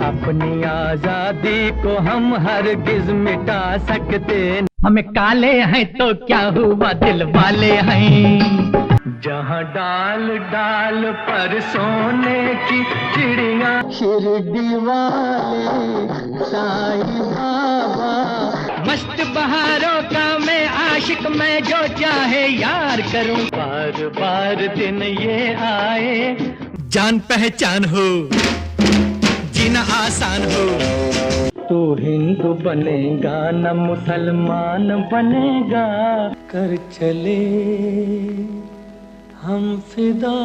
अपनी आजादी को हम हरगिज मिटा सकते, हमें काले हैं तो क्या हुआ दिल वाले हैं। जहाँ डाल डाल पर सोने की चिड़िया, शिरडी वाले साईं बाबा। मस्त बहारों का मैं आशिक, मैं जो चाहे यार करूं। बार बार दिन ये आए, जान पहचान हो जीना आसान हो। तू हिंदू बनेगा न मुसलमान बनेगा, कर चले हम फिदा।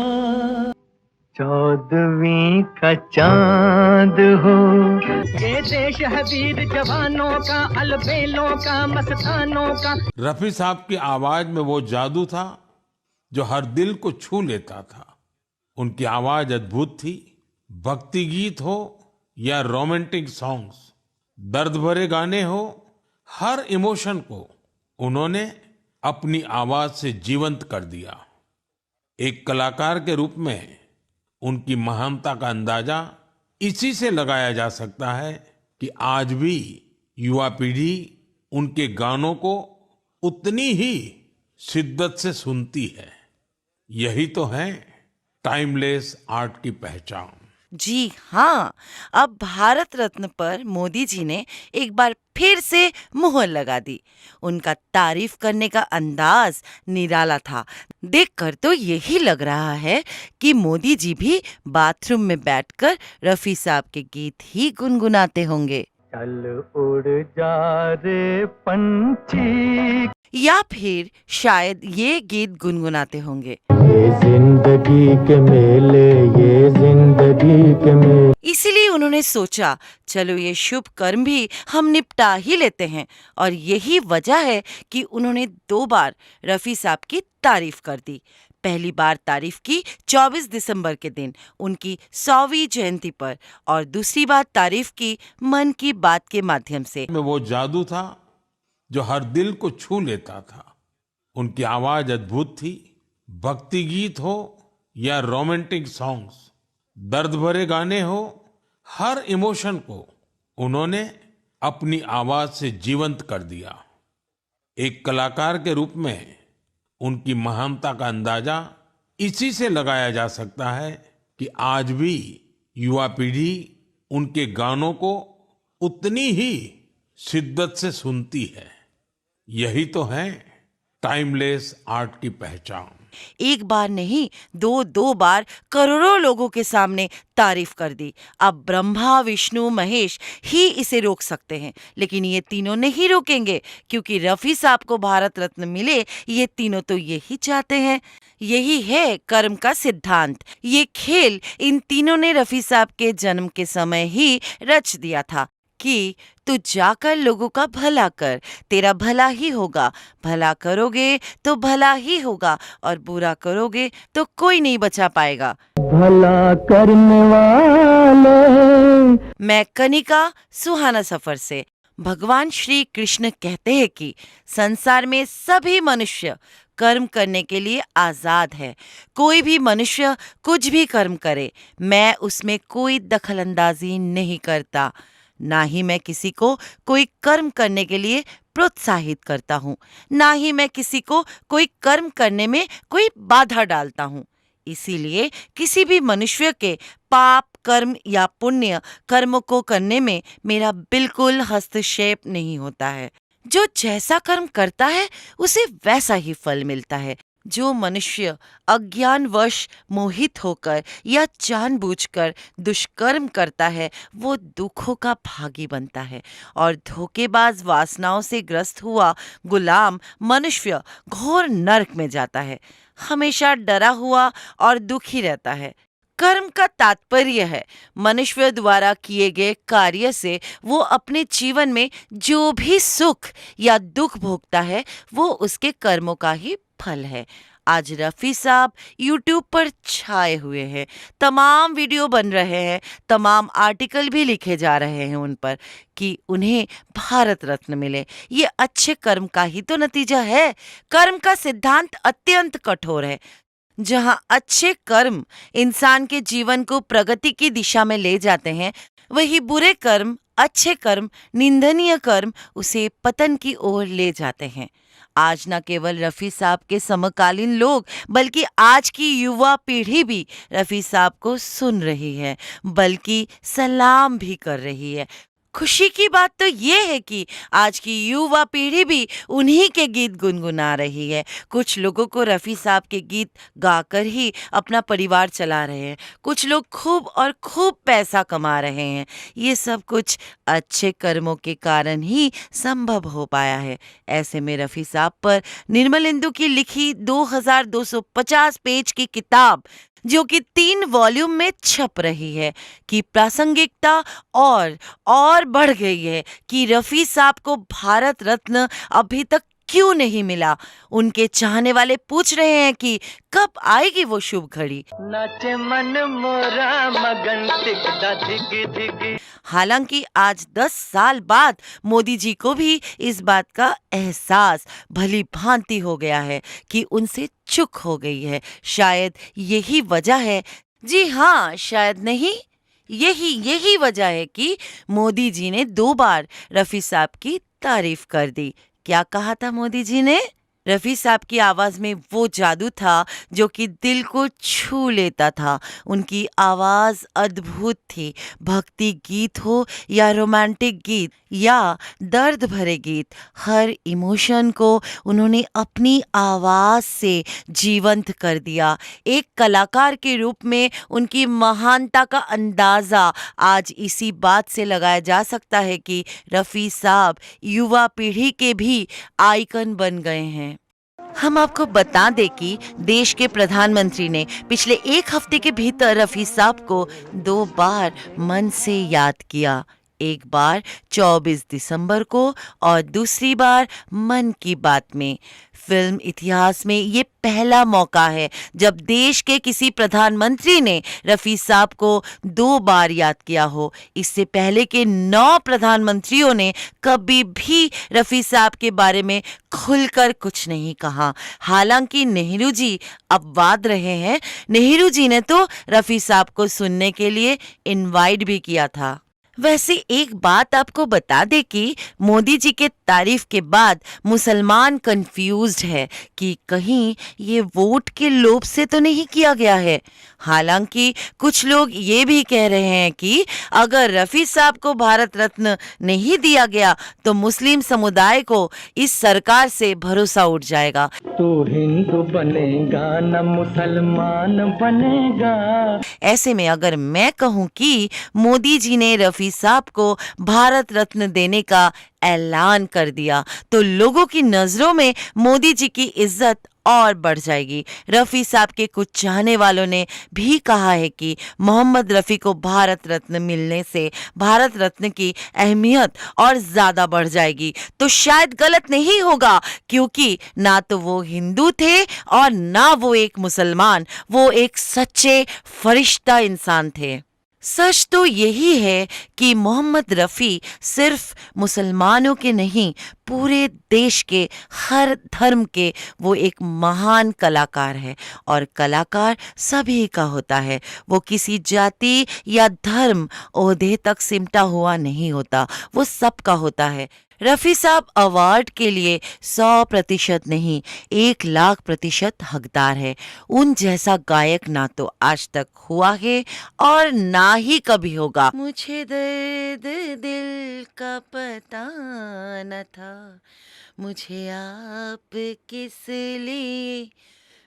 14वीं का चांद हो। ये देश है वीर जवानों का, अलबेलों का, मस्तानों का। रफी साहब की आवाज में वो जादू था जो हर दिल को छू लेता था। उनकी आवाज अद्भुत थी। भक्ति गीत हो या रोमांटिक सॉन्ग्स, दर्द भरे गाने हो, हर इमोशन को उन्होंने अपनी आवाज से जीवंत कर दिया। एक कलाकार के रूप में उनकी महानता का अंदाजा इसी से लगाया जा सकता है कि आज भी युवा पीढ़ी उनके गानों को उतनी ही शिद्दत से सुनती है। यही तो है टाइमलेस आर्ट की पहचान। जी हाँ, अब भारत रत्न पर मोदी जी ने एक बार फिर से मुहर लगा दी। उनका तारीफ करने का अंदाज निराला था। देखकर तो यही लग रहा है कि मोदी जी भी बाथरूम में बैठकर रफी साहब के गीत ही गुनगुनाते होंगे। चल उड़ जा रे पंछी, या फिर शायद ये गीत गुनगुनाते होंगे। ये जिंदगी के मेले, ये जिंदगी के मेले। इसीलिए उन्होंने सोचा चलो ये शुभ कर्म भी हम निपटा ही लेते हैं। और यही वजह है कि उन्होंने 2 बार रफी साहब की तारीफ कर दी। पहली बार तारीफ की 24 दिसंबर के दिन उनकी 100वीं जयंती पर, और दूसरी बार तारीफ की मन की बात के माध्यम से। में वो जादू था जो हर दिल को छू लेता था। उनकी आवाज अद्भुत थी। भक्ति गीत हो या रोमांटिक सॉन्ग्स, दर्द भरे गाने हो, हर इमोशन को उन्होंने अपनी आवाज से जीवंत कर दिया। एक कलाकार के रूप में उनकी महानता का अंदाजा इसी से लगाया जा सकता है कि आज भी युवा पीढ़ी उनके गानों को उतनी ही शिद्दत से सुनती है। यही तो है टाइमलेस आर्ट की पहचान। एक बार नहीं, 2 बार करोड़ों लोगों के सामने तारीफ कर दी। अब ब्रह्मा विष्णु महेश ही इसे रोक सकते हैं, लेकिन ये तीनों नहीं रोकेंगे, क्योंकि रफी साहब को भारत रत्न मिले ये तीनों तो यही चाहते हैं। यही है कर्म का सिद्धांत। ये खेल इन तीनों ने रफी साहब के जन्म के समय ही रच दिया था कि तू जाकर लोगों का भला कर, तेरा भला ही होगा। भला करोगे तो भला ही होगा, और बुरा करोगे तो कोई नहीं बचा पाएगा। भला करने वाले। मैं कनिका, सुहाना सफर से। भगवान श्री कृष्ण कहते हैं कि संसार में सभी मनुष्य कर्म करने के लिए आजाद है। कोई भी मनुष्य कुछ भी कर्म करे, मैं उसमें कोई दखलंदाजी नहीं करता। ना ही मैं किसी को कोई कर्म करने के लिए प्रोत्साहित करता हूँ, ना ही मैं किसी को कोई कर्म करने में कोई बाधा डालता हूँ। इसीलिए किसी भी मनुष्य के पाप कर्म या पुण्य कर्मों को करने में मेरा बिल्कुल हस्तक्षेप नहीं होता है। जो जैसा कर्म करता है उसे वैसा ही फल मिलता है। जो मनुष्य अज्ञानवश मोहित होकर या जानबूझकर दुष्कर्म करता है वो दुखों का भागी बनता है, और धोखेबाज वासनाओं से ग्रस्त हुआ गुलाम मनुष्य घोर नरक में जाता है। हमेशा डरा हुआ और दुखी रहता है। कर्म का तात्पर्य है मनुष्य द्वारा किए गए कार्य से वो अपने जीवन में जो भी सुख या दुख भोगता है वो उसके कर्मों का ही फल है। आज रफी साहब YouTube पर छाए हुए हैं, तमाम वीडियो बन रहे हैं, तमाम आर्टिकल भी लिखे जा रहे हैं उन पर कि उन्हें भारत रत्न मिले। ये अच्छे कर्म का ही तो नतीजा है। कर्म का सिद्धांत अत्यंत कठोर है। जहाँ अच्छे कर्म इंसान के जीवन को प्रगति की दिशा में ले जाते हैं, वही बुरे कर्म, अच्छे कर्म, निंदनीय कर्म उसे पतन की ओर ले जाते हैं। आज न केवल रफ़ी साहब के समकालीन लोग बल्कि आज की युवा पीढ़ी भी रफ़ी साहब को सुन रही है, बल्कि सलाम भी कर रही है। खुशी की बात तो ये है कि आज की युवा पीढ़ी भी उन्हीं के गीत गुनगुना रही है। कुछ लोगों को रफ़ी साहब के गीत गाकर ही अपना परिवार चला रहे हैं, कुछ लोग खूब और खूब पैसा कमा रहे हैं। ये सब कुछ अच्छे कर्मों के कारण ही संभव हो पाया है। ऐसे में रफ़ी साहब पर निर्मलेंदु की लिखी 2250 पेज की किताब, जो कि 3 वॉल्यूम में छप रही है, की प्रासंगिकता और बढ़ गई है कि रफ़ी साहब को भारत रत्न अभी तक क्यों नहीं मिला। उनके चाहने वाले पूछ रहे हैं कि कब आएगी वो शुभ घड़ी। नाचे मन मोरा मगन टिकदा धिग धिग। हालांकि आज 10 साल बाद मोदी जी को भी इस बात का एहसास भली भांति हो गया है कि उनसे चूक हो गई है। शायद यही वजह है, जी हाँ, शायद नहीं, यही वजह है कि मोदी जी ने 2 बार रफ़ी साहब की तारीफ कर दी। क्या कहा था मोदी जी ने? रफ़ी साहब की आवाज़ में वो जादू था जो कि दिल को छू लेता था। उनकी आवाज़ अद्भुत थी। भक्ति गीत हो या रोमांटिक गीत या दर्द भरे गीत, हर इमोशन को उन्होंने अपनी आवाज़ से जीवंत कर दिया। एक कलाकार के रूप में उनकी महानता का अंदाज़ा आज इसी बात से लगाया जा सकता है कि रफ़ी साहब युवा पीढ़ी के भी आइकन बन गए हैं। हम आपको बता दें कि देश के प्रधानमंत्री ने पिछले 1 हफ्ते के भीतर रफ़ी साहब को 2 बार मन से याद किया। एक बार 24 दिसंबर को और दूसरी बार मन की बात में। फिल्म इतिहास में ये पहला मौका है जब देश के किसी प्रधानमंत्री ने रफ़ी साहब को 2 बार याद किया हो। इससे पहले के 9 प्रधानमंत्रियों ने कभी भी रफ़ी साहब के बारे में खुलकर कुछ नहीं कहा। हालांकि नेहरू जी अपवाद रहे हैं। नेहरू जी ने तो रफ़ी साहब को सुनने के लिए इनवाइट भी किया था। वैसे एक बात आपको बता दे कि मोदी जी के तारीफ के बाद मुसलमान कंफ्यूज्ड है कि कहीं ये वोट के लोभ से तो नहीं किया गया है। हालांकि कुछ लोग ये भी कह रहे हैं कि अगर रफ़ी साहब को भारत रत्न नहीं दिया गया तो मुस्लिम समुदाय को इस सरकार से भरोसा उठ जाएगा। तू हिंदू बनेगा न मुसलमान बनेगा। ऐसे में अगर मैं कहूँ कि मोदी जी ने रफ़ी साहब को भारत रत्न देने का ऐलान कर दिया तो लोगों की नज़रों में मोदी जी की इज्जत और बढ़ जाएगी। रफ़ी साहब के कुछ चाहने वालों ने भी कहा है कि मोहम्मद रफ़ी को भारत रत्न मिलने से भारत रत्न की अहमियत और ज़्यादा बढ़ जाएगी। तो शायद गलत नहीं होगा, क्योंकि ना तो वो हिंदू थे और ना वो एक मुसलमान, वो एक सच्चे फरिश्ता इंसान थे। सच तो यही है कि मोहम्मद रफ़ी सिर्फ मुसलमानों के नहीं, पूरे देश के हर धर्म के वो एक महान कलाकार है। और कलाकार सभी का होता है, वो किसी जाति या धर्म ओहदे तक सिमटा हुआ नहीं होता, वो सबका होता है। रफ़ी साहब अवार्ड के लिए 100% नहीं, 1,00,000% हकदार है। उन जैसा गायक ना तो आज तक हुआ है और ना ही कभी होगा। मुझे दर्द दिल का पता न था, मुझे आप किस लिए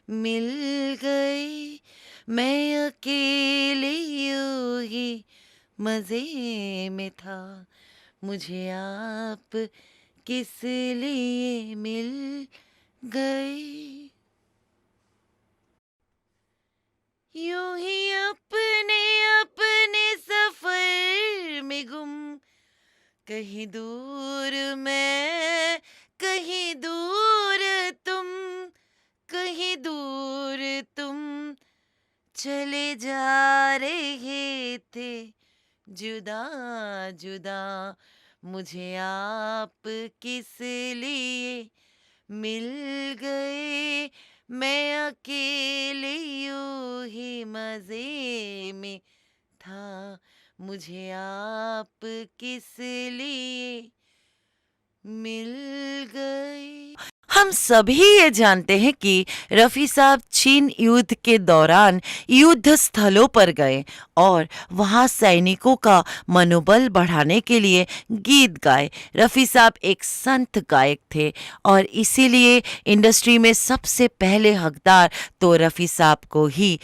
मिल गए, मैं अकेले यूं ही मज़े में था, मुझे आप किस लिए मिल गए। यूं ही अपने अपने सफर में गुम, कहीं दूर मैं, कहीं दूर तुम, कहीं दूर तुम, चले जा रहे थे जुदा जुदा, मुझे आप किस लिए मिल गए, मैं अकेले यूं ही मजे में था, मुझे आप किस लिए मिल गए। हम सभी ये जानते हैं कि रफी साहब चीन युद्ध के दौरान युद्ध स्थलों पर गए और वहां सैनिकों का मनोबल बढ़ाने के लिए गीत गाए। रफी साहब एक संत गायक थे और इसीलिए इंडस्ट्री में सबसे पहले हकदार तो रफी साहब को ही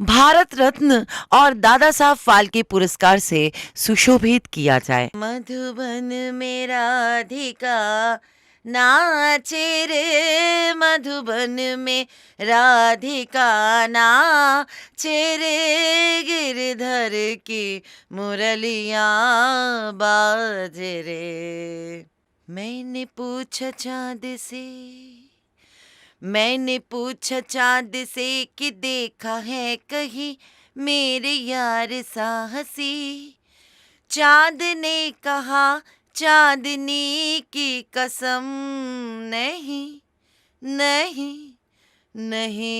भारत रत्न और दादा साहब फाल्के पुरस्कार से सुशोभित किया जाए। मधुबन में राधिका नाचे रे, मधुबन में राधिका नाचे रे, गिरधर की मुरलियां बाजे रे। मैंने पूछा चांद से कि देखा है कहीं मेरे यार साहसी। चांद ने कहा चांदनी की कसम, नहीं नहीं नहीं।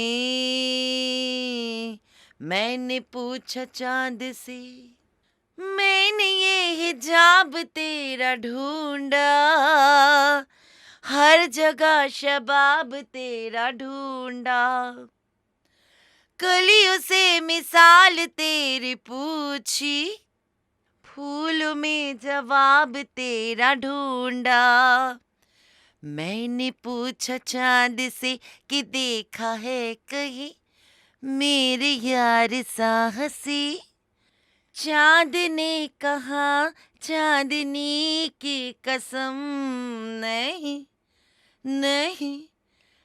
मैंने पूछा चांद से, मैंने ये हिजाब तेरा ढूंढा, हर जगह शबाब तेरा ढूंढा, कलियों से मिसाल तेरी पूछी, फूलों में जवाब तेरा ढूंढा। मैंने पूछा चांद से कि देखा है कहीं मेरे यार साहसी। चांद ने कहा चांदनी की कसम, नहीं नहीं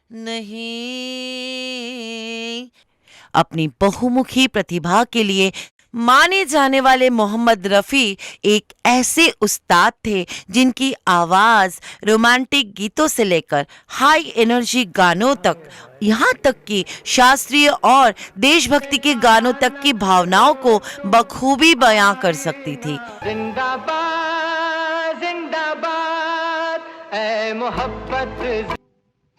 नहीं। अपनी बहुमुखी प्रतिभा के लिए माने जाने वाले मोहम्मद रफ़ी एक ऐसे उस्ताद थे जिनकी आवाज़ रोमांटिक गीतों से लेकर हाई एनर्जी गानों तक, यहाँ तक कि शास्त्रीय और देशभक्ति के गानों तक की भावनाओं को बखूबी बयां कर सकती थी। जिंदाबाद जिंदाबाद ऐ मोहब्बत,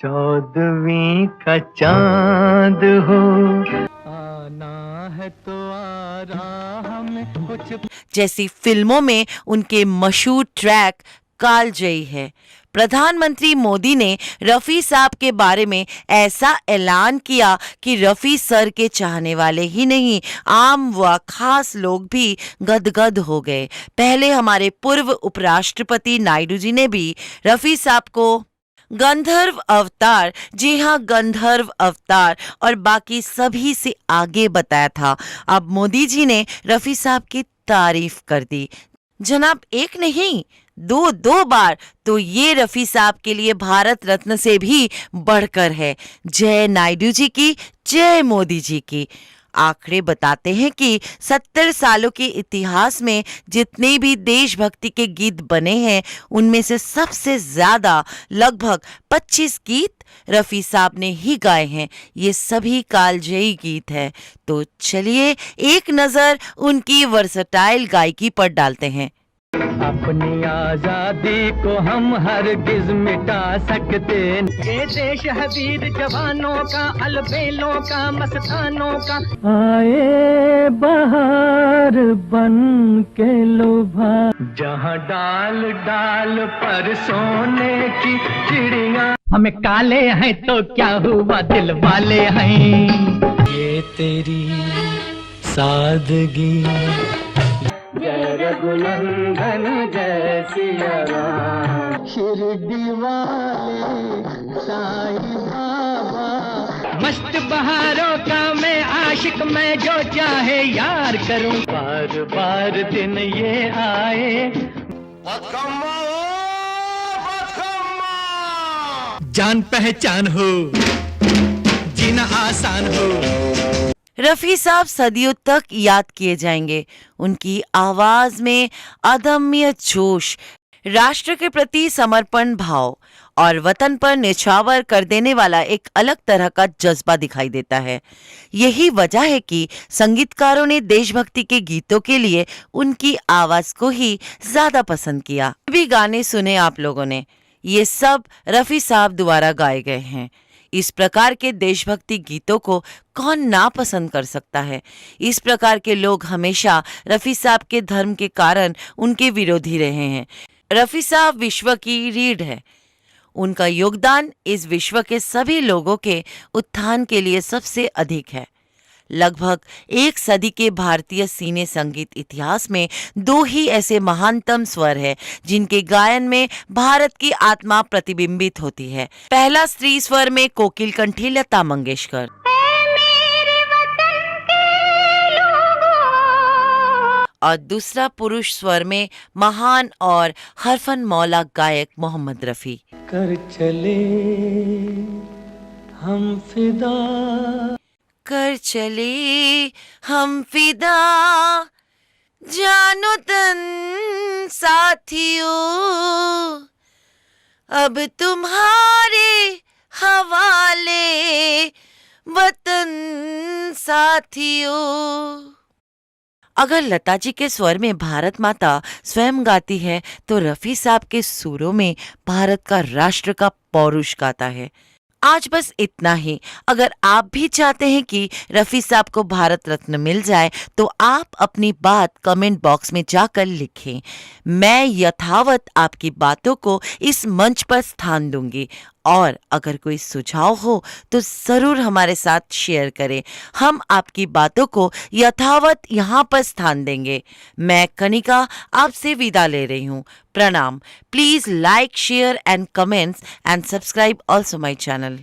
14वीं का चांद हो, आना है तो आ रहा हमें कुछ। जैसी फिल्मों में उनके मशहूर ट्रैक कालजयी है। प्रधानमंत्री मोदी ने रफ़ी साहब के बारे में ऐसा ऐलान किया कि रफ़ी सर के चाहने वाले ही नहीं, आम व खास लोग भी गदगद हो गए। पहले हमारे पूर्व उपराष्ट्रपति नायडू जी ने भी रफ़ी साहब को गंधर्व अवतार, जी हाँ गंधर्व अवतार, और बाकी सभी से आगे बताया था। अब मोदी जी ने रफ़ी साहब की तारीफ कर दी। जनाब एक नहीं दो बार, तो ये रफ़ी साहब के लिए भारत रत्न से भी बढ़कर है। जय नायडू जी की, जय मोदी जी की। आंकड़े बताते हैं कि 70 सालों के इतिहास में जितने भी देशभक्ति के गीत बने हैं उनमें से सबसे ज्यादा लगभग 25 गीत रफ़ी साहब ने ही गाए हैं। ये सभी कालजयी गीत हैं। तो चलिए एक नजर उनकी वर्सटाइल गायकी पर डालते हैं। अपनी आजादी को हम हरगिज मिटा सकते। ये देश है वीर जवानों का, अलबेलों का, मस्तानों का। आए बहार बन के लुभा, जहाँ डाल डाल पर सोने की चिड़िया। हमें काले हैं तो क्या हुआ, दिल वाले हैं। ये तेरी सादगी, जय रघुनंदन जय सिया राम। शिरडी वाले साईं बाबा, मस्त बहारों का मैं आशिक, मैं जो चाहे यार करूं। बार बार दिन ये आए, जान पहचान हो, जीना आसान हो। रफ़ी साहब सदियों तक याद किए जाएंगे। उनकी आवाज में अदम्य जोश, राष्ट्र के प्रति समर्पण भाव और वतन पर निछावर कर देने वाला एक अलग तरह का जज्बा दिखाई देता है। यही वजह है कि संगीतकारों ने देशभक्ति के गीतों के लिए उनकी आवाज को ही ज्यादा पसंद किया। भी गाने सुने आप लोगों ने, ये सब रफ़ी साहब द्वारा गाए गए हैं। इस प्रकार के देशभक्ति गीतों को कौन ना पसंद कर सकता है। इस प्रकार के लोग हमेशा रफ़ी साहब के धर्म के कारण उनके विरोधी रहे हैं। रफ़ी साहब विश्व की रीढ़ है। उनका योगदान इस विश्व के सभी लोगों के उत्थान के लिए सबसे अधिक है। लगभग एक सदी के भारतीय सिने संगीत इतिहास में 2 ही ऐसे महानतम स्वर हैं जिनके गायन में भारत की आत्मा प्रतिबिंबित होती है। पहला स्त्री स्वर में कोकिल कंठी लता मंगेशकर और दूसरा पुरुष स्वर में महान और हरफन मौला गायक मोहम्मद रफी। कर चले हम फिदा, कर चले हम फिदा, जानो तन साथियों, अब तुम्हारे हवाले वतन साथियों। अगर लता जी के स्वर में भारत माता स्वयं गाती है तो रफ़ी साहब के सुरों में भारत का राष्ट्र का पौरुष गाता है। आज बस इतना ही। अगर आप भी चाहते हैं कि रफ़ी साहब को भारत रत्न मिल जाए तो आप अपनी बात कमेंट बॉक्स में जाकर लिखें। मैं यथावत आपकी बातों को इस मंच पर स्थान दूंगी और अगर कोई सुझाव हो तो ज़रूर हमारे साथ शेयर करें। हम आपकी बातों को यथावत यहाँ पर स्थान देंगे। मैं कनिका आपसे विदा ले रही हूँ। प्रणाम। Please like, share and comments and subscribe also my channel.